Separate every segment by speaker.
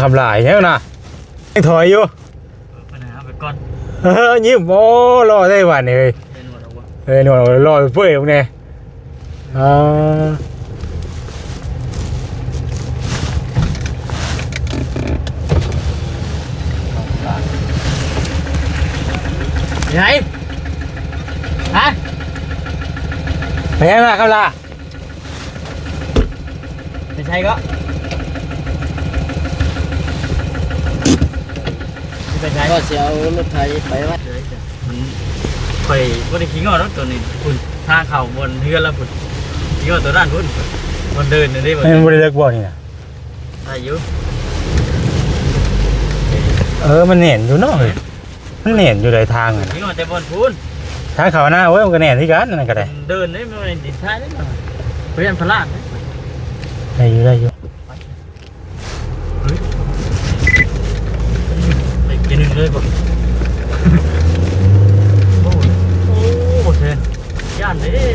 Speaker 1: คำลายเนี่ยนะยังถอยอยู่
Speaker 2: ไปไหนเอาไปก่อน
Speaker 1: ยิ้มโอ้รอได้วันนี่เลยหนวดรอเปื่อยตรงนี้
Speaker 2: ไหนฮะ
Speaker 1: ไปยังไงคำลา
Speaker 2: ไม่ใช่ก็
Speaker 3: ก็จะเอารถไถไปไว้
Speaker 2: ไปวันนี้ขี้งอรถตัวนี้คุณทางเข่าบนเฮือนแล้วคุณขี้งอตัวด้านคุณบนเดินนี่ได้บ่
Speaker 1: ไม่ได้เลิกบ่นี่นะ
Speaker 2: อายุ
Speaker 1: มันเห็นอยู่เนาะมันเห็นอยู่ในทาง
Speaker 2: ขี้งอแต่บนพูน
Speaker 1: ทางเขาหน้าโอ้ยมันก็เห็นที่กันนั่นก็ได้
Speaker 2: เดินได้ไม่ดินท้ายได้เพื่อนพลาด
Speaker 1: ได้อยู่
Speaker 2: ไปกินหนึ่งเลยบ่โอ้เทนย่านเลย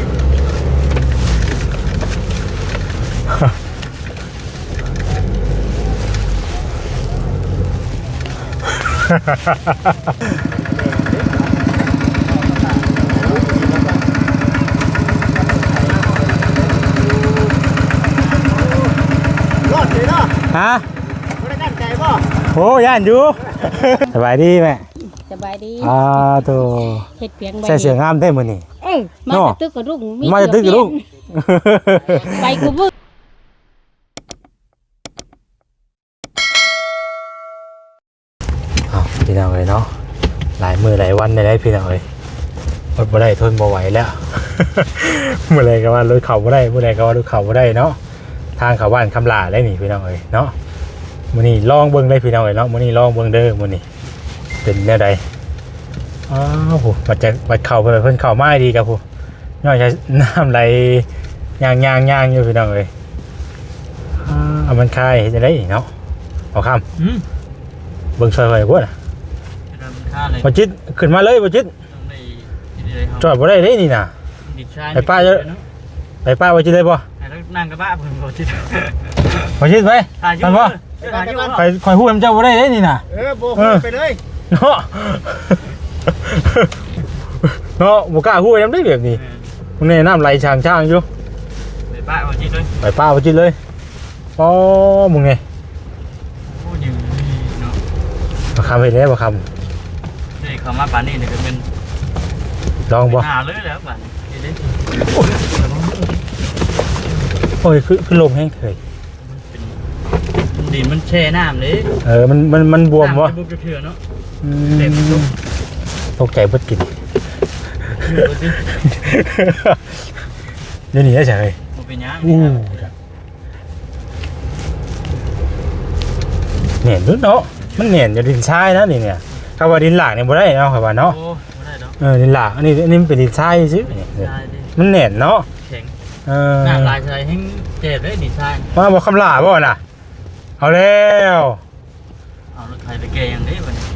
Speaker 3: รอดเลยเนาะ
Speaker 1: ฮะ
Speaker 3: ไม่ได้ตั้งใจป่ะ
Speaker 1: โอ้ย่านอยู่สบายดีไหม
Speaker 4: สบายดี
Speaker 1: ตัว
Speaker 4: เห็ดเพียง
Speaker 1: ใส่เสื้องามได้มื้อนี่
Speaker 4: มาจะตึกกระดุม
Speaker 1: มาจะตึกกระดุม
Speaker 4: ไปกูบึ้ง
Speaker 1: พี่น้องเลยเนาะหลายมือหลายวันได้พี่น้องเลยรถบ่ได้ทนบ่ไหวแล้วเมื่อไรก็ว่ารถเข่าบ่ได้เมื่อไรก็ว่ารถเข่าบ่ได้เนาะทางเขาบ้านคำลาได้นี่พี่น้องเลยเนาะมื้อนี้ลองเบิ่งได้พี่น้องเลยเนาะมื้อนี้ลองเบิ่งเด้อมื้อนี้เป็นแนวใดโหบัดเข่าเพิ่นเข่าไม้ดีครับผู้น้อยใช้น้ำไหลย่างอยู่พี่น้องเลยเอามันคายจะได้เนาะเอาคำเบิ่งช่วยๆกว่าน่ะบ่จิตขึ้นมาเลยบ่จิตจอดบ่ได้เด้นี่น่ะไปป้าเยอะไปป้าบ่จิตเลยบ่
Speaker 2: นั่งกับบ้าเพิ่นบ่จิต
Speaker 1: บ่จิตไปท่านบ่คอยฮู้ให้เจ้าบ่ได้เด้นี่น่ะ
Speaker 3: บ่ไปเลย
Speaker 1: เนาะบ่กล้าฮู้ยังได้แบบนี้มึงนี่น้ำไหลช่างอยู่
Speaker 2: ไปป้าบ่จิตเลย
Speaker 1: ไปป้าบ่จิตเลยป้อมึงนี่
Speaker 2: โอ้ยเนาะ
Speaker 1: บ่คำเฮ็ดแล้วบ่คำ
Speaker 2: นี่เข้ามาป่านนี้นี่ก็เป็น
Speaker 1: ลองบ่
Speaker 2: หาเลยแล้วป่านนี้
Speaker 1: โอ้ยคือลมแห้งเถย
Speaker 2: ดินมันแช่น้ำเลย
Speaker 1: มันบวมวะ
Speaker 2: บุบเถื่อนเนาะ
Speaker 1: ตกใจเบิดกินเดี๋ยวนี้ได้ใช่ไหมเหนียนดุเนาะมันเหนียนอยู่ดินทรายนะนี่เนี่ยคำว่าดินหลากเนี่ยบ่ได้เนาะครับว่าเนาะดินหลากอันนี้มันเป็นดินทรายซิมันเหนียนเนาะ
Speaker 2: น้ำลายใส่ให้เจ็บเลยดินทราย
Speaker 1: ว่าบอกคำลาบ่น่ะเอาแล้ว
Speaker 2: เอารถไถไปแกยังได้บ่เนี่ย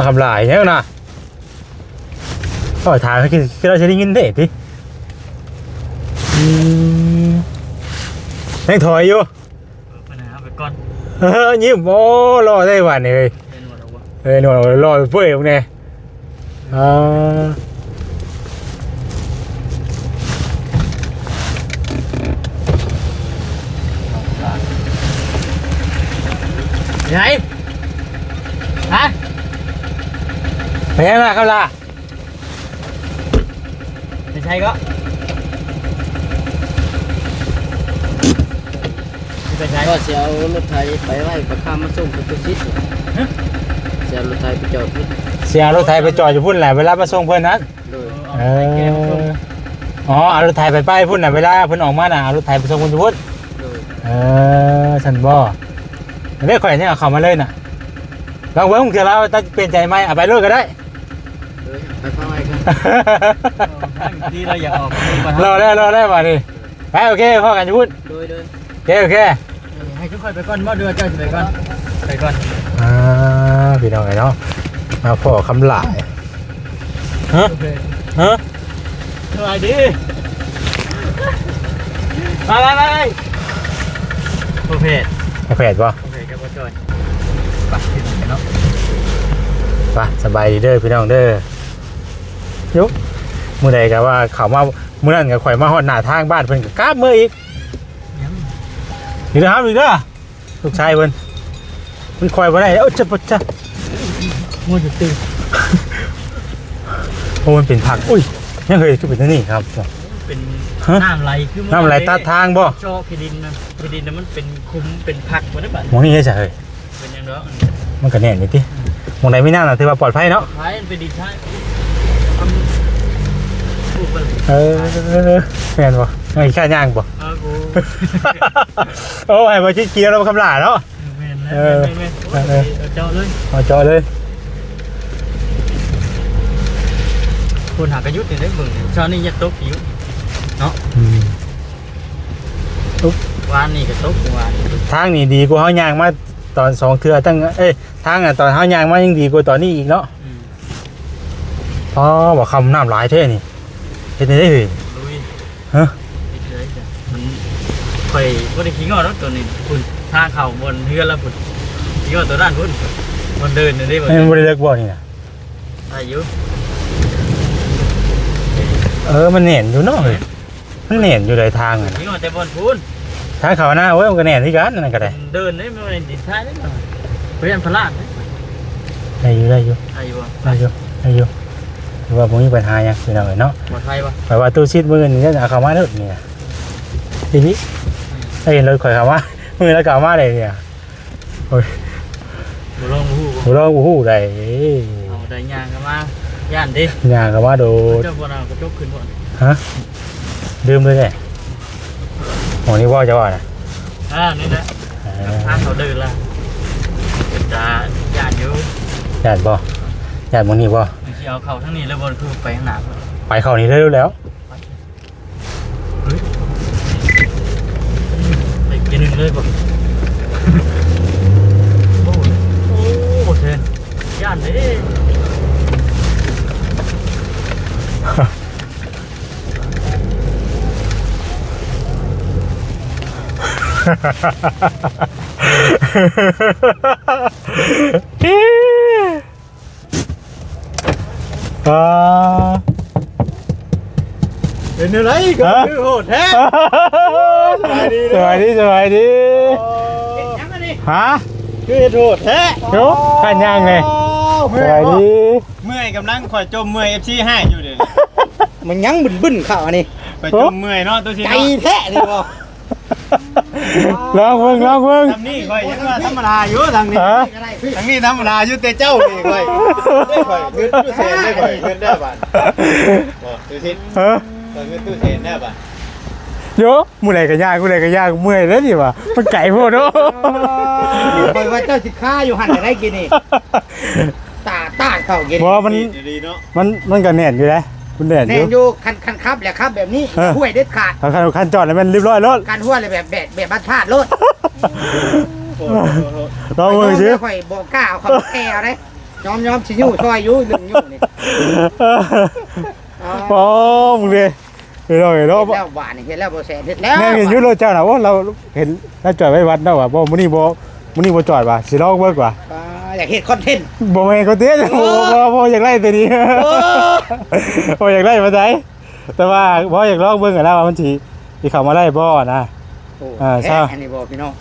Speaker 1: คำลายเนี่ยนะก็ถ่ายให้คือเราจะได้ยินได้ดิยังถอยอยู่
Speaker 2: ไปไหนเอาไปก่อน
Speaker 1: ยิ้มโอ้รอได้วันนี่เลยหนวดรอเปื่อยตรงนี้
Speaker 2: ไหนฮะ
Speaker 1: ไปยังไงคำลา
Speaker 2: ไม่ใช่ก็
Speaker 3: ก็จะเอารถไถไปไว้ประคามมาส่งไปตุชิดจะเอารถไถไปจอดพุ่น
Speaker 1: เสียรถไถไปจอดอยู่พุ่นแหละเวลามาส่งเพื่อนนั้นเอารถไถไปป้ายพุ่นน่ะเวลาเพื่อนออกมาน่ะเอารถไถไปส่งพุ่นอยู่พุ่นฉันบ่เรียกข่อยเนี่ยเอาเข้ามาเลยน่ะลองเบิ้งเถอะเราจะเปลี่ยนใจไหมเอาไปเลยก็ได้
Speaker 3: ไปเข้าไปกัน
Speaker 2: ที่เราอยากออก
Speaker 1: รอได้ป่ะนี่ไปโอเคพ่อกันจะพูดโอเค
Speaker 2: ให้ทุกคนไปก่อนบ่เดือดเจ้าไปก่อน
Speaker 1: พี่น้องไอ้เนาะมาพ่อคำหลาย
Speaker 2: สบายดีไป ประเภท
Speaker 1: แผดบ่
Speaker 2: ประเภทกับบ่จอยไปที่ไหนเนาะ
Speaker 1: ไปสบายดีเด้อพี่น้องเด้อยุกมื้อใดก็ว่าเขามามื้อนั้นก็ข่อยมาฮอดหน้าทางบ้านเพิ่นก็กราบมืออีก
Speaker 2: ยัง
Speaker 1: นี่นะครับอีกเด้อลูกชายเพิ่นมันข่อยบ่ได้เอ้าจะบ่จะ
Speaker 2: งูจะตื่น
Speaker 1: โอ้มันเป็นผักอุ้ยยังเคยคือเป็นอันนี่ครับ
Speaker 2: เป็น
Speaker 1: ฮะ
Speaker 2: น้ำไหลคือ
Speaker 1: น้ำไหลตัดทางบ่
Speaker 2: ชอพิดินนะพิดินน่ะมันเป็นคุมเป็นผักบ่ได้บัด
Speaker 1: หมองนี่ใช่เฮ้ย
Speaker 2: เป็นอย่างเด้อ
Speaker 1: มันก็แน่นนี่ติหมองใดมีน้ำน่ะถือว่าปลอดภัยเนาะ
Speaker 2: ท้ายมันเป็นดินท้ายปลูกไปเลย
Speaker 1: แม่นบ่ไอ้ค่าย่างบ่
Speaker 2: กู
Speaker 1: โอ้ยบ่คิดเกียร์เราคำลาเนาะ
Speaker 2: แม่นแล้วแม่นเอาเจาะเลย
Speaker 1: เอาจอเลย
Speaker 2: คนหากระยุทธ์เนี่ยได้เบิ่งชาวนี้จะตกอยู่เนาะวานนี่ก็ตกวานนี่
Speaker 1: ทางนี่ดีกว่าเฮาย่างมาตอน2เทื่อตั้งทางอ่ะตอนเฮาย่างมายังดีกว่าตอนนี้อีกเนาะอ๋อบ่คำน้ำหลายแท้นี่เฮ็ดได้เฮ้ย
Speaker 2: ลุย
Speaker 1: ฮะ
Speaker 2: ไม่เคยจ้ะมันค่อยบ่ได้ขี้งอรถตัวนี้คุณทางเข้าบนเฮือนแล้วพุ่นขี้งอตัวด้านพุ่นมันเดินได้บ่
Speaker 1: มันบ่ได้เลิกบ่นี่น่ะ
Speaker 2: อายุ
Speaker 1: มันแน่นอยู่เนาะเฮ้ยมันแน่นอยู่หลายทางอ่ะ
Speaker 2: ขี้งอแต่บนพุ่น
Speaker 1: ทางเขาหน้าโอ้ยมันก็แน่นที่กันนั่นก็ได้
Speaker 2: เดินได้ไม่ได้ดินท้ายได้เรียนพลาด
Speaker 1: ได้อยู่
Speaker 2: อายุบ่
Speaker 1: ถือว่าบ่มีปัญหาหยังพี่น้องเอ้ยเนาะ
Speaker 2: ปลอดภัยบ่
Speaker 1: แปลว่าตู้ชิดมื้อนี้จะเอาเข้ามาเด้อนี่นะทีนี้ได้เห็นรถข่อยเข้ามามื้อแล้วก็เอามาได้เนี่ยโอ้ย
Speaker 2: บ่ลองฮู้บ่
Speaker 1: บ่รอบ่ฮู้ได้
Speaker 2: เอาได้ยางกันมาย่านดิ
Speaker 1: ย่างเข้ามาโดด
Speaker 2: เจ้าบ่เอากระจกขึ้นบ่
Speaker 1: ฮะลืมเลยแหละโหนี่ว่าจะว่าน่ะ
Speaker 2: นี่แหละทางเขาเดินละจะย่านอยู่
Speaker 1: ญาติบ่ญาติมื้อนี้บ่
Speaker 2: สิเอาเข้าทางนี้แล้วบ่คือไปข้างหน้า
Speaker 1: ไปเข้านี่เลยแล้ว
Speaker 2: เฮ้ยไปกินนึงเลยบ่โอ้เทนย่านเด้ เป็นอะไรก็คือโหดแท้
Speaker 1: สบายดีฮะ
Speaker 2: คือโหดแท้
Speaker 1: โยขันย่างเลยสบายดี
Speaker 2: เมื่อยกำลังคอยจมเมื่อย FC ให้อยู่เด้
Speaker 3: มันยังบึ้นๆเข้าอันนี้
Speaker 2: ไปจมเมื่อยเนาะตัวสิ
Speaker 3: ใจแท้นี่บ่
Speaker 1: ลองเบิ่ง
Speaker 2: ทำนี่คอยยังว่าธรรมดาอยู่ทางนี้
Speaker 1: ฮะ
Speaker 2: ทางนี้ธรรมดาอยู่แต่เจ้านี่คอยได้คอยเงินตู้เซนได้คอยเงินได้บาทบ่ดูสิ
Speaker 1: ฮะ
Speaker 2: เงินตู้เซนได้บาท
Speaker 1: โยมื้อใดก็ย่างเมื่อยแล้วนี่ว่ะมันไก่โพดเนาะ
Speaker 3: คอยว่าเจ้าสิฆ่าอยู่หั่นได้กินนี่ตาเข้ากิน
Speaker 1: บ่มัน
Speaker 2: ดีเนาะ
Speaker 1: มันก็แน่นอยู่นะมันแน่นอ
Speaker 3: แน่
Speaker 1: ยู่
Speaker 3: นอยู่คันครับแหละครับแบบนี้ห้วยเด็ดขาด
Speaker 1: คันจอดแล้วมันเรียบร้อยแล้ว
Speaker 3: การห้วยเลยแบบบัดพลาดโลด
Speaker 1: ลองเบิ่งสิ
Speaker 3: ค่อยบ่กล้าเอาเขาแก้วเด้ยอมสิอยู่ซอยอยู่ลึงอยู่นี่
Speaker 1: โอ้มึงเลยเห็นแล้ว
Speaker 3: แล้วหวานนี่เฮ็ดแล้วบ่แซ่บเฮ็ดแล้ว
Speaker 1: แม่เห็นอยู่รถเจ้าน่ะว่าเราเห็นเราจอดไว้วัดเนาะว่าบ่มื้อนี้บ่จอดว่ะสิลองเบิ่งว่ะ
Speaker 3: อยากเฮ็ดคอนเทนต์
Speaker 1: บ่แม่นก็เตี้ยบ่อยากไล่ตัวนี้บ่อยากไล่มาได้แต่ว่าบ่อยากลองเบิ่งกันนะว่ามันสิเข้ามาไล่บ่นะ ใช่
Speaker 3: อันนี้บ่พี่น้อง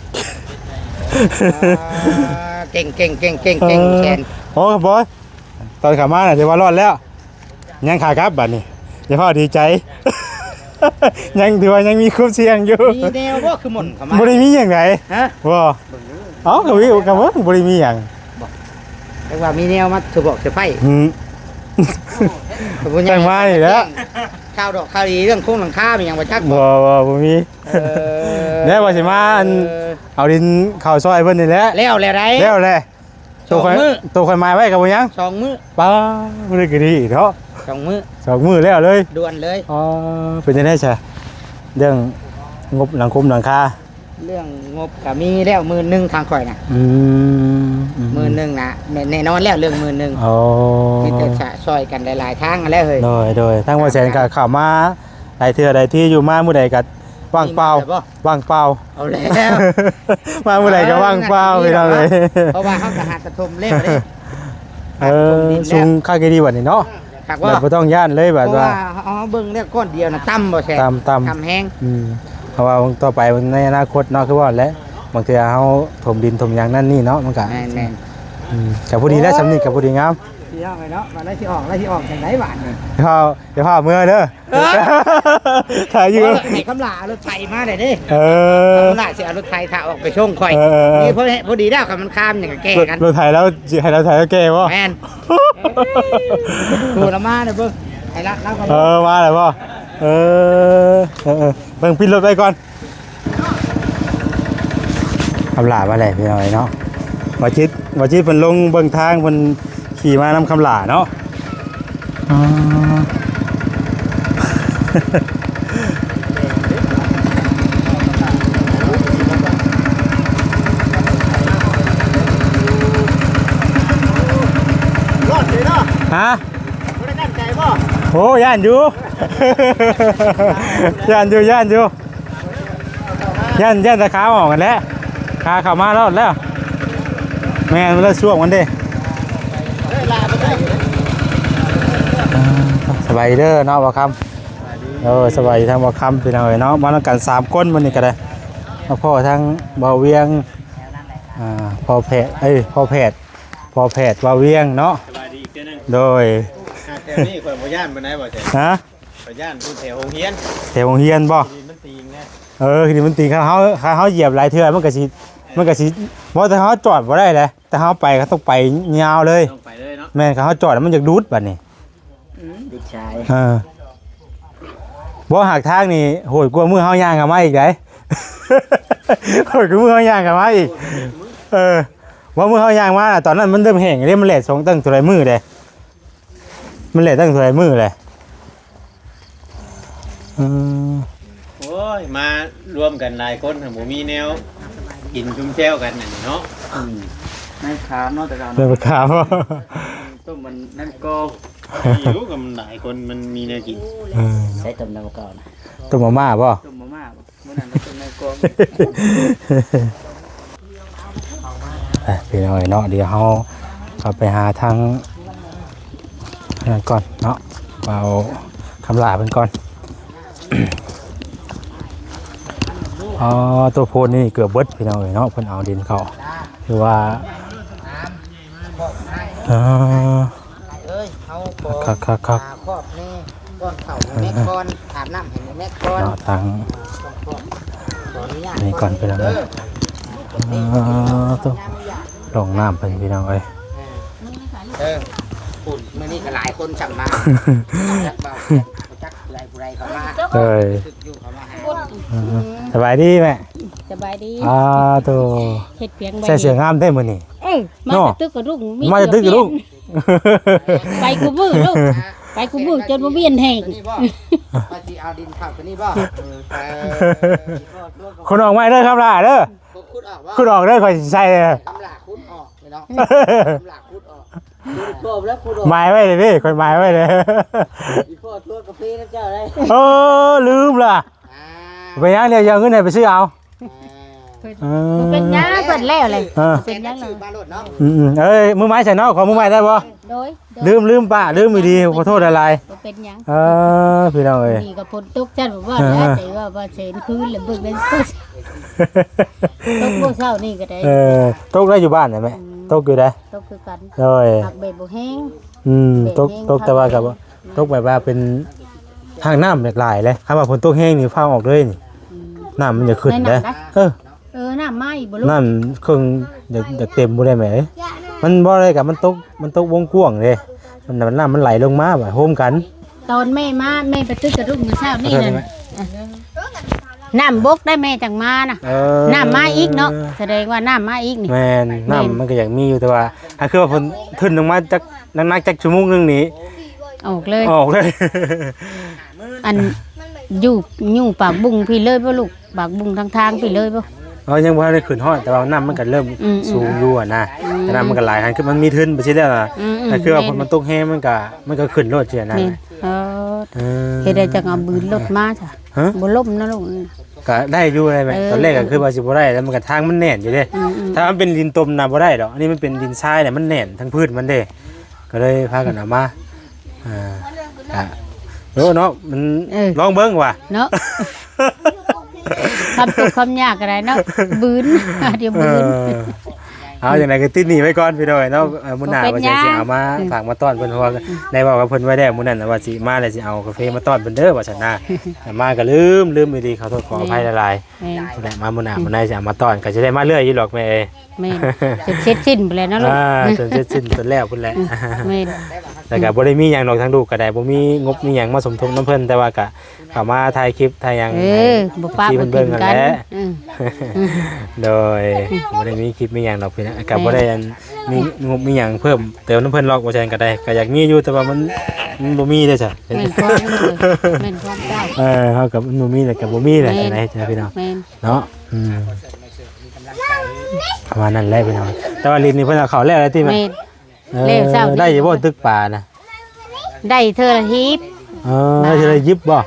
Speaker 3: เก่งแสน
Speaker 1: โอ้ครับบอยตอนเข้ามาน่ะสิว่ารอดแล้วยังขากลับบัดนี้อย่าพอดีใจ ยังถือว่ายังมีความเสี่ยงอยู่
Speaker 3: มีแนวบ่คือหม่นเข้ามา
Speaker 1: บ่ได้มีหยังไง
Speaker 3: ฮะ
Speaker 1: บ่เอ้าก็มีก็บ่บ่ได้มีหยัง
Speaker 3: แต่ว่ามีแนวมาถือบอกถือไพ่
Speaker 1: จังมานี่แหละ
Speaker 3: ข้าวดอกข้าวดีเรื่องโค้งหลังคามีหยังบ่จัก
Speaker 1: บ่มีแล้วว่าสิมาเอาดินเข้าซอยเพิ่นนี่แหละ
Speaker 3: แล้วได้
Speaker 1: แล้วแหละตัวค่อยมาไว้กับบ่ยัง
Speaker 3: 2 มื้อ
Speaker 1: ป้าบ่ได้ก็ดีเนาะ
Speaker 3: 2 มื้อ
Speaker 1: 2มื้อแล้วเลย
Speaker 3: ด่วนเลย
Speaker 1: อ๋อเป็นจังได๋ซะเรื่องงบหลังคมหลังคา
Speaker 3: เรื่องงบก็มีแล้ว10,000ทางข่อยน่ะ 10,000น่ะแน่นอนแล้วเรื่อง10,000
Speaker 1: อ๋อ
Speaker 3: ที่จะช่วยกันหลายๆทางแล้วเฮ้ย
Speaker 1: โดยทางว่าแสนก็เข้ามาหลายเทื่อหลายที่อยู่มามื้อใดก็ ว่างเปล่าว่างเปล่า
Speaker 3: เอาแล้ว
Speaker 1: มาเมื่อไหร่ก็ว่างเปล่าไปทำเลย
Speaker 3: เพราะว่าเขากระหาตะทมเล่นเลย
Speaker 1: ซุงค่าเกดีบัดนี่เนาะ
Speaker 3: หาก
Speaker 1: แบ
Speaker 3: ว่า
Speaker 1: บบ่ต้องย่านเลยแบบ
Speaker 3: เพราะ
Speaker 1: ว่า
Speaker 3: ว่าเอาเบิ่งเนี่ยก้อนเดียวนะตั้มบ่แช่
Speaker 1: ตาม
Speaker 3: ทำแห้ง
Speaker 1: เพราะว่าต่อไปในอนาคตเนาะคือว่าแล้วบางทีเฮาถมดินถมหยางนั่นนี่เนาะมันก็
Speaker 3: แม่น
Speaker 1: กับผู้ดีและสำนึกกับผู้ดีงาม
Speaker 3: ๆที่เอาไปเนาะมาไล่ที่ออกจังได๋บาดนี่
Speaker 1: เดี๋ยวพาเมื่อเด้อถ่ายอยู่
Speaker 3: ให้คำลารถไถมาได้เด้
Speaker 1: เออ
Speaker 3: คำลาสิเอารถไถถ้าออกไปชงข่อยนี่พอดีแล้วครับมันข้ามอย่างกับแก้กัน
Speaker 1: เราถ่ายแล้วให้เราถ่ายแล้วแกวะ
Speaker 3: แม่นดูละมาเด้อเบิ่งให้ละเราก็
Speaker 1: มาเลยป่ะเบิ่งปิดรถไปก่อนคำหลามาเลยพี่น้อยเนาะวาจิตมันลงเบิ่งทางมันขี่มานำคำหลาเนาะ
Speaker 3: รอดเลยเนาะ
Speaker 1: ฮะ
Speaker 3: บ่ได้ตั้งใจบ่
Speaker 1: โอ้ย่านอยู่ ย่านตะขาออกกันแล้วขาเข้ามารอดแล้วแม่มันเลิกช่วงมันดิสบายเด้อเนาะบ่คำสบายทางบ่คำพี่น้องเนาะมาแล้วกัน3คนมื้อนี้ก็ได้มาพ่อทั้งบ่าวเวียงพ่อแพทย์พ่อแพทย์บ่าวเวียงเนาะ
Speaker 2: สบายดีอีกเทื่อนึง
Speaker 1: โดย
Speaker 2: แต่นี่ข่อยบ่ย่านปานใดบ่แท้
Speaker 1: ฮะ
Speaker 2: ข่อยย่านผู้แถวโรงเรียน
Speaker 1: แถวโรงเรียนบ่
Speaker 2: ดินมันตีงแน่
Speaker 1: คือมันตีเขาเหยียบหลายเทื่อมันก็สิบ่แต่เขาจอดบ่ได้เลยแต่เขาไปเขาต้องไปยาวเลย
Speaker 2: ต้องไปเลยเนาะ
Speaker 1: แม่นเขาจอดแล้วมันจะดูดบัดนี้
Speaker 3: ลูกชาย
Speaker 1: บ่หักทางนี่โหดกว่ามือเฮาย่างกันมาอีกได้ โหดกว่ามือเฮาย่างกันมาอีกว่ามือเฮาย่างมาน่ะตอนนั้นมันเริ่มแห้งเลยมันแหลดสองตั้งตัวไรมือเลยมันแหลดตั้งตัวไรมือเลย
Speaker 2: โอ้ยมารวมกันหลายคนบ่มีแนวกินชุมแซวกันนั่นเนาะ
Speaker 3: ในขาเนาะแต่เรา
Speaker 1: เริ่มขาว
Speaker 3: ต้มมันนั่นก็
Speaker 2: อยู่กับมันหลายคนมันมีแนวกิน
Speaker 3: ใช้ต้มน้ำก่อน
Speaker 1: ต้มมาม่าป่ะ
Speaker 3: ต้มมาม่าเมื่อนั้นต้มในกอง
Speaker 1: พี่น้อยเนาะเดี๋ยวเขาเอาไปหาทางนั่นก่อนเนาะเอาคำลาเป็นก่อน ตัวโพนนี่เกือบเบิดพี่น้อยเนาะเพิ่นเอาดินเขาคือว่า
Speaker 3: เอ้ยเขา
Speaker 1: ครับ
Speaker 3: ครอบนี่ก้อนเข่าแม่ก้อนอาบน้ำให้แม่ก้อน
Speaker 1: เนาะทางนี่ก่อนไปแล้วตัวลงน้ำเป็นพี่น้องเอ้ย
Speaker 3: ปุ่นมื่อนี้ก็หลายคนจำมาจักไรเขามา อยู่เขามาหา
Speaker 1: สบายดีแม่
Speaker 4: สบายดี
Speaker 1: ตัว
Speaker 4: เฮ็ดเพียงใบ
Speaker 1: ใส่เสื้องามได้มื้อนี้
Speaker 4: มาจะตึกกับลูก
Speaker 1: มาจะตึกกับลูก
Speaker 4: ไปกูมือลูกไปกูมือจนบ่เวียนแห้ง
Speaker 3: นี่บ่ปฏิเอาดินเข้าตัวนี้บ่
Speaker 1: คนออกมาเด้อครับล่ะเด้อ
Speaker 3: คุดออกว่า
Speaker 1: คุณออกเด้อข่อยสิใส่เลย
Speaker 3: ตำหลาคุดออกเลยเนาะตำหลาคุดออกคุดแล้วคุดออก
Speaker 1: หมายไว้เลยดิข่อยหมายไว้เลย
Speaker 3: อีพ่อทั่วกาแฟนะเจ้าได้
Speaker 1: ลืมล่ะไปย่างเดียวยังเงินไหนไปซื้อเอา
Speaker 4: เป็นหยังเปิดแล้วเลย
Speaker 3: เป็นยังเลยบ้านรถเนาะ
Speaker 1: มือไม้ใส่เนาะขอมือไม้ได้บ่
Speaker 4: โดย
Speaker 1: ลืมป้าลืมอีดีขอโทษอะไร
Speaker 4: เป็นหยัง
Speaker 1: พี่น้องเอ้ย
Speaker 4: นี่ก็ฝนตกจัดว่าแต่ว่าเสนคืนแล้วเบิ่งเป็นตกบ่เช้านี่ก็ได้
Speaker 1: ตกได้อยู่บ้านได้ไหมตกอยู่ได้
Speaker 4: ตกคือกัน
Speaker 1: เลย
Speaker 4: หักเบ็ดบ่แห้ง
Speaker 1: ตกแต่ว่ากับตกแบบว่าเป็นทางน้ำหลายเลยคำว่าฝนตกแห้งนี่ฟ้าออกเลยนี่น้ำมันจะขึ้นได้
Speaker 4: น้ำมาอีกบ่ลูก
Speaker 1: น้ำเครื่องจะเต็มบ่ได้ไหมมันบ่ได้กับมันตกวงกว้างเลยมันน้ำมันไหลลงมาแบบโฮมกัน
Speaker 4: ตอนแม่มาแม่ไปตึกกระดุกมื้อเช้านี่นั่นน้ำบกได้แม่จังมาน่ะน้ำมาอีกเนาะแสดงว่าน้ำมาอีกนี่
Speaker 1: แม่นน้ำมันก็ยังมีอยู่แต่ว่าถ้าคือว่าฝนขึ้นลงมาจากนักชั่วโมงนึงนี้
Speaker 4: ออกเลย อันอยู่ปากบุงพี่เลยบ่ลูกปากบุงทางพี่เลยบ่
Speaker 1: ยังบ่ได้ขึ้นฮอดแต่ว่าน้ำมันก็เริ่มสูงอยู่นะแต่น้ำมันก็หลายหันคือมันมีทึนไปซิแล้วน่ะถ้าคือว่าฝนมันตกแห้งมันก็ขึ้นโลดเสียนะ
Speaker 4: เฮ็ดได้จังเอาบืนรถมาจ้ะบ่ล่มนะลูก
Speaker 1: ก็ได้อยู่ได้ไหมตอนแรกก็คือว่าสิบ่ได้แล้วมันก็ทางมันแน่นอยู่เด้ถ้ามันเป็นดินตมน่ะบ่ได้ดอกอันนี้มันเป็นดินทรายเนี่ยมันแน่นทั้งพืชมันเด้ก็เลยพากันเอามาเนาะมันลองเบิ่งว่ะ
Speaker 4: เนาะคำตกคำยากอะไรเนาะบืนเดี๋ยวบืน
Speaker 1: เอาอย่างไรก็ติดหนีไว้ก่อนพี่น้อยเนาะมื้อหน้าว่าสิเอามาฝากมาต้อนเพิ่นเพราะว่าได้บอกกับเพิ่นไว้แล้วมื้อนั้นว่าสิมาแล้วสิเอากาแฟมาต้อนเพิ่นเด้อว่าซั่นน่ะแต่มาก็ลืมอีดีขอโทษขออภัยหลายๆแต่มามื้อหน้ามื้อใดสิเอามาต้อนก็จะได้มาเรื่อยอยู่หรอกแม่เอ้ย
Speaker 4: แม่จนเสร็จสิ้นไปแล้วนะลูก
Speaker 1: จนเสร็จสิ้นจนแล้วพุ่นแหละแม่แต่ก็บ่ได้มีหยังดอกทางลูกก็ได้บ่มีงบมีหยังมาสมทบนำเพิ่นแต่ว่าก็เข้ามาถ่ายคลิปถ่ายหยัง
Speaker 4: บ่ปากบ่กินกัน
Speaker 1: โดยบ่ได้มีคลิปมีหยังดอกพี่นะก็บ่ได้มีงบมีหยังเพิ่มเติมน้ำเพิ่นหรอกว่าซั่นก็ได้ก็อยากมีอยู่แต่ว่ามันบ่มีเด้อจ้ะ
Speaker 4: แม่นความเจ้า
Speaker 1: เฮากับมันบ่มีแล้วก็บ่มีแหละจังได๋จ้ะพี่น้องเนาะประมาณนั้นแหละพี่น้องแต่ว่าลิ้นนี่เพิ่นเอาเข้าแล้วติแม่
Speaker 4: แล้วเช้า
Speaker 1: ได้อยู่บ่ตึกป่านะ
Speaker 4: ได้เธอละฮิบ
Speaker 1: ได้เธอละยิบบ่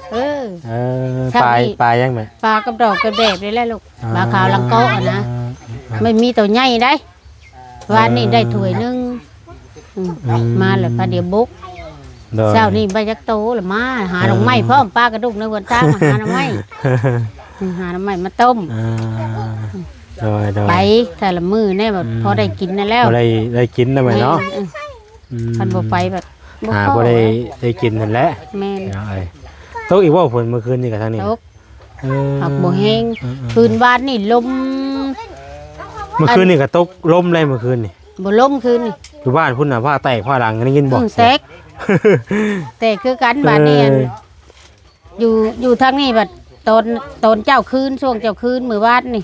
Speaker 1: ปลายังแม่
Speaker 4: ปลากับดอกกับแดดนี่แหละลูกปลาขาวลังโก้นะไม่มีตัวใหญ่ได้วันนี้ได้ถ้วยนึงมาแล้วพาเดี๋ยวบุกเช้านี้ใบยักษ์โตละมาหาดอกไม้พร้อมปลากระดุกในวันทางหาดอกไม้มาต้มไปแต่ละมื้อแน่แบบพอได้กินนั่นแล้ว
Speaker 1: ได้กินนะแม่เนาะ
Speaker 4: คันบ่ไปแบบ
Speaker 1: บ่ได้กินนั่นแหละ
Speaker 4: แม่
Speaker 1: ตกอีกว่าฝนเมื่อคืนนี่กับทางนี้
Speaker 4: ตกหักบ่แห้งคืนบ้านนี่ลม
Speaker 1: เมื่อคืนนี่ก็ตกลมเลยเมื่อคืนนี่
Speaker 4: บ่ลมคืนนี่
Speaker 1: อยู่บ้านพุ่นน่ะผ้าแตกผ้าหลังได้ยินบ่
Speaker 4: แตกคือกันบ้านนี้อยู่ทางนี้บัดตอนเจ้าคืนช่วงเจ้าคืนมื้อวานนี่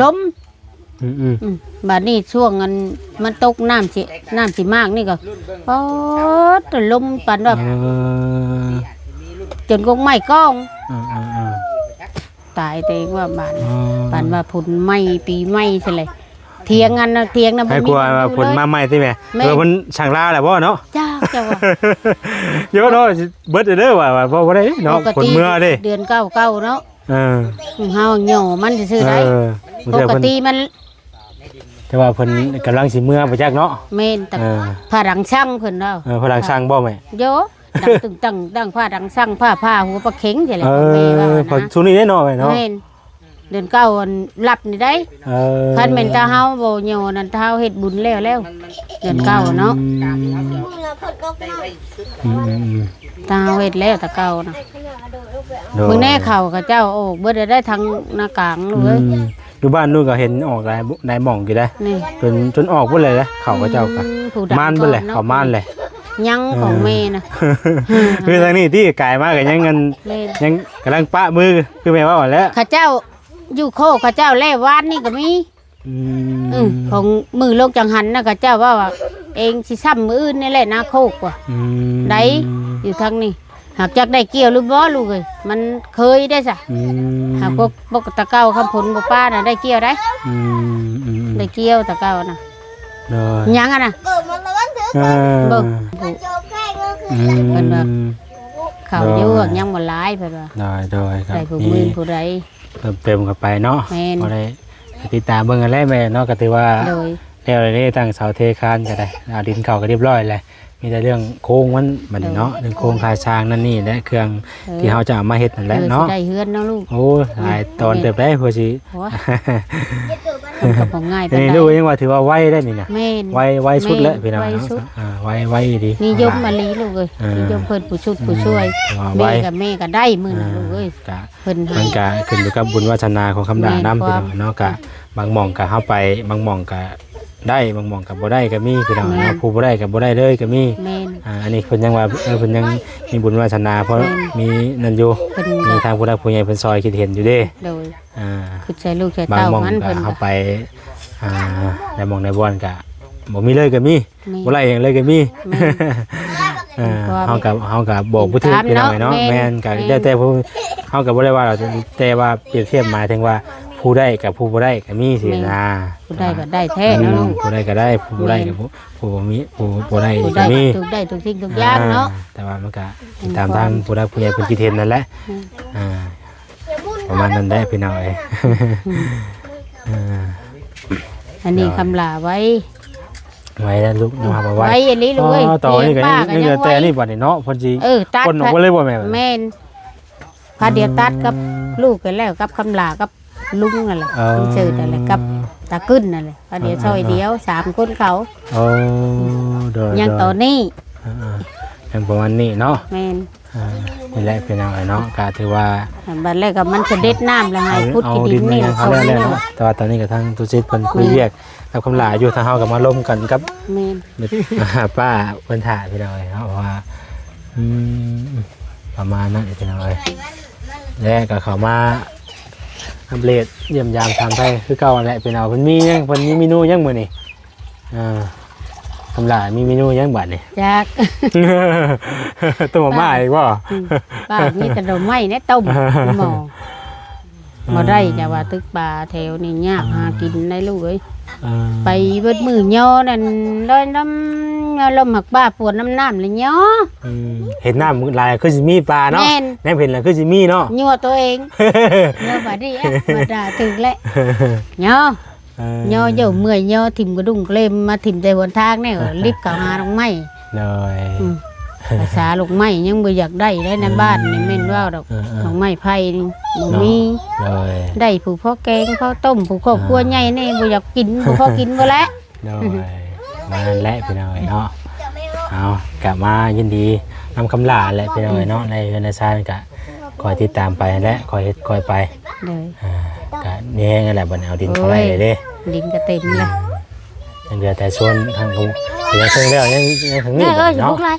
Speaker 4: ลมบัดนี้ช่วงมันตกน้ำสิมากนี่ก็โอ้ตลมปานแบบจนกงไม้ก้องตายแต่ว่าบ้านปานว่าผลไม้ปีไม้ใช่เลยเทียงนะ
Speaker 1: ให้กลัวว่าผลมาไม้ใช่ไหมมันช่างลาแหละพ่อเนาะ
Speaker 4: จ้า
Speaker 1: เยอะเนาะเบิดเด้อว่าพ่อได้เนาะผลเมื่อเด้
Speaker 4: เดือนเก้าเนาะเฮาเหนียวมันซื่อได้ปกติมัน
Speaker 1: แต่ว่าเพิ่นกำลังสิเมื่อไปจักเนาะ
Speaker 4: แม่นแต่ผ้าดังช่างเพิ่นเนาะ
Speaker 1: ผ้าดังช่างบ่แม่
Speaker 4: โยดังตึงดังผ้าดังช่างผ้าหัวปลาเข็งจังได๋
Speaker 1: แม่ว่านะพอช่วงนี้ได้น้อยเนาะ
Speaker 4: แม่นเดือนเก้ารับนี่ได้คันแม่นตาเฮาบ่เหนียวนั่นเฮาเฮ็ดบุญแล้วเดือนเก้าเนาะตาเฮาเฮ็ดแล้วตะเก้านะมื้อแน่เข้ากับเจ้าโอ้เบิดได้ทั้งหน้ากลางเลย
Speaker 1: อยู่บ้านนู่นก็เห็นออกได้หม่องอยู่ได้จนออกเบิดเลยนะเขาก็เจ้าก็ม่านเบิดเลยเขาม่านเลย
Speaker 4: ยังของแม่นะ
Speaker 1: คือทางนี้ที่ไกลมากก็ยังกำลังปะมือคือแม่ว่าอ่อนแล้ว
Speaker 4: ข้าเจ้าอยู่โคข้าเจ้าแล่วานนี่ก็มีของมือโลกจังหันนะข้าเจ้าว่าเองสิซ้ำมืออื่นนี่แหละนะโคกว่ะได้อยู่ทางนี้หากจักได้เกี่ยวหรือบ่ลูกเอ้ยมันเคยได้ซะหากปกตะเก้าคำผลบ่ป้าน่ะได้เกี่ยวได้ได้เกี่ยวตะเก้าน่ะยังอ่ะน่ะเบิ่งเพิ่นว่าเขาอยู่ยังบ่หลายเพิ่นว่า
Speaker 1: ได้ครับ
Speaker 4: ได้ผู้ใด
Speaker 1: เติมกันไปเนาะบ่ได้ติดตามเบิ่งกันแล้วแม่เนาะก็ถือว่าแล้วได้ตั้งเสาเทคานก็ได้เอาดินเข้าก็เรียบร้อยแล้วมีแต่เรื่องโค้งมันบัดนี้เนาะเรื่องโค้งคาช้างนั่นนี่และเครื่องที่เฮาจะเอามาเฮ็ดนั่นแหละเนาะ
Speaker 4: ได้เฮือนเนาะลูก
Speaker 1: โอ้หลายตอนเติบได้เพื่อสิ
Speaker 4: ก็บ่ง่ายปานใด
Speaker 1: นี่ดูยังว่าถือว่าไวได้นี่นะไวสุดแล้วพี่น้องไวดี
Speaker 4: นิยมมาลีลูกเอ้ยนิยมเพิ่นผู้ชุดผู้ช่วยแม่ก็ได้มื้อนั้นลูกเอ้ย
Speaker 1: เพิ่นมันก็ขึ้นอยู่กับบุญวาสนาของคำด่านำพี่น้องเนาะก็บางหม่องก็เฮาไปบางหม่องก็ได้บางหม่องกับบ่ได้ก็มีพี่น้องนะผู้บ่ได้กับบ่ได้เลยก็มีอันนี้เพิ่นยังว่าเพิ่นยังมีบุญวาสนาเพราะมีนั่นอยู่มีทางผู้ใดผู้ใหญ่เพิ่นซอยคิดเห็นอยู่เด้
Speaker 4: โดยคือใจลูกใจเต้างั้นเพิ่น
Speaker 1: เฮาไปในหม่องในบ่อนก็บ่มีเลยก็มีบ่ได้เองเลยก็มีเฮาก็บอกผู้ถือพี่น้องเนาะแม่นก็ได้แต่ผู้เฮาก็บ่ได้ว่าแต่ว่าเปรียบเทียบหมายถึงว่าผู้ได้กับผู้บ่ได้ก็มีสินะ
Speaker 4: ผู้ได้ก็ได้แท้เนาะ
Speaker 1: ผู้ได้ก็ได้ผู้บ่ได้กับผู้บ่มีผู้บ่ได้ก็มี
Speaker 4: ทุกได้ทุกสิ่งทุกอย่างเนาะ
Speaker 1: แต่ว่ามันก็ตามทางผู้ใดผู้ใหญ่เพิ่นคิดเห็นนั่นแหละ ประมาณนั้นได้พี่น้อย
Speaker 4: อันนี้คำลาไว้
Speaker 1: ไว้แล้วลูกมาไว้
Speaker 4: ไว้อันนี้ลูกเอ้ย
Speaker 1: ต่อนี่ก็
Speaker 4: ป้า
Speaker 1: ยังเหลือแต่นี่บ่นี่เนาะพอดี
Speaker 4: ตัด
Speaker 1: คนออกมาเลยบ่แม่
Speaker 4: แม่นพาเดียวตัดกับลูกกันแล้วกับคำลากับลุงนั่นแหละลุงเชิดนั่นแหละกับตาขึ้นนั่นแหละพาเดียวซอยเดียว3คนเขา
Speaker 1: โอ้โดย
Speaker 4: ยังต่อนี่
Speaker 1: ยังประมาณนี้เนาะ
Speaker 4: แม่น
Speaker 1: นี่แหละพี่น้องเนาะก็ถือว่า
Speaker 4: บัดแรกก็มันเสด็จน้ำแล้วไงพุทธดินนี่
Speaker 1: เขาแล้วเนาะแต่ว่าตอนนี้ก็ทั้งตุจิตเพิ่นคุยเรียกกับคำลาอยู่ทางเฮากับมาร่วมกันกับ
Speaker 4: แม่น
Speaker 1: ป้าเพิ่นถ่าพี่น้องเนาะว่าประมาณนั้นพี่น้องแล้วก็เข้ามาอัปเดตเยี่ยมยามทางไทยคือเก่าแหละพี่น้องเพิ่นมียังเพิ่นมีเมนูยังมื้อนี้คำลามีเมนูยังบัดนี่
Speaker 4: จาก
Speaker 1: ตัวมาอีกบ่
Speaker 4: ป้ามีแต่ดอกไม้เนี่ยต้มหมอบ่ได้จะว่าตึกป่าแถวนี่ยากหากินได้ลูกเอ้ยไปเบิดมือย่อนั่นลอยน้ำลมหักบ้าปวดน้ำเลยย่อ
Speaker 1: เห็นน้ำลายคือสิมีปลาเนาะ
Speaker 4: แม่น
Speaker 1: แน่เห็นแล้วคือสิมีเนาะ
Speaker 4: ยัวตัวเองยัวบาดนี้มาด่าถึงแล้วย่อย่อเดี๋ยวเมื่อยย่อถิ่มกระดุงเกลมมาถิ่มแต่บนทางเนี่ยรีบกลับมาลงไม้
Speaker 1: เลย
Speaker 4: ภาษาลงไม้ยังบ่อยากได้ในบ้านนี่แม่นว่าดอกลงไม้ไผ่นี่บ่มี
Speaker 1: เลย
Speaker 4: ได้ผู้พ่อแกงพ่อต้มผู้ครอบครัวใหญ่นี่บ่อยากกินผู้พ่อกินบ่แล้ว
Speaker 1: เลยมาแหละพี่น้อยเนาะเอากลับมายินดีนำคำลาแหละพี่น้อยเนาะในเวลาชาติกะคอยติดตามไปและคอยเฮ็ดคอยไป
Speaker 4: เลย
Speaker 1: กะนี่นั่นแหละบ่เอาดินเข้าไปเลยเด้
Speaker 4: ดินก็เต็มเลย
Speaker 1: ยังเหลือแต่ส่วนทางกูเหลือเชิงแล้วยังทางนี้
Speaker 4: เอ้ยพว
Speaker 1: เนาะ
Speaker 4: กไร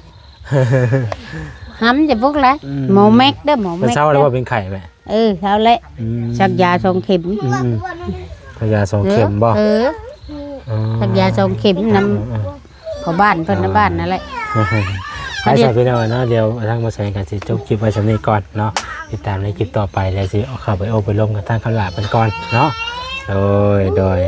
Speaker 4: หำจะพวกไรหมอแม็กเด้อหมอ
Speaker 1: เป็น
Speaker 4: แม็ก
Speaker 1: เช้าแล้วว่าเป็นไข่แม่
Speaker 4: เช้าแล้วชักยา2 เข็ม
Speaker 1: พยาสองเข็มบ่
Speaker 4: ชักยา2 เข็มนำเขาบ้านเพิ่นนะบ้านนั่นแหละ
Speaker 1: ใช่พี่น้อยเนาะเดี๋ยวทางมาแสดงกันสิจบคลิปไว้สำนี้ก่อนเนาะติดตามในคลิปต่อไปแล้วสิเอาเข้าไปโอไปร่วมกันทางคำลาเป็นก่อนเนาะโดย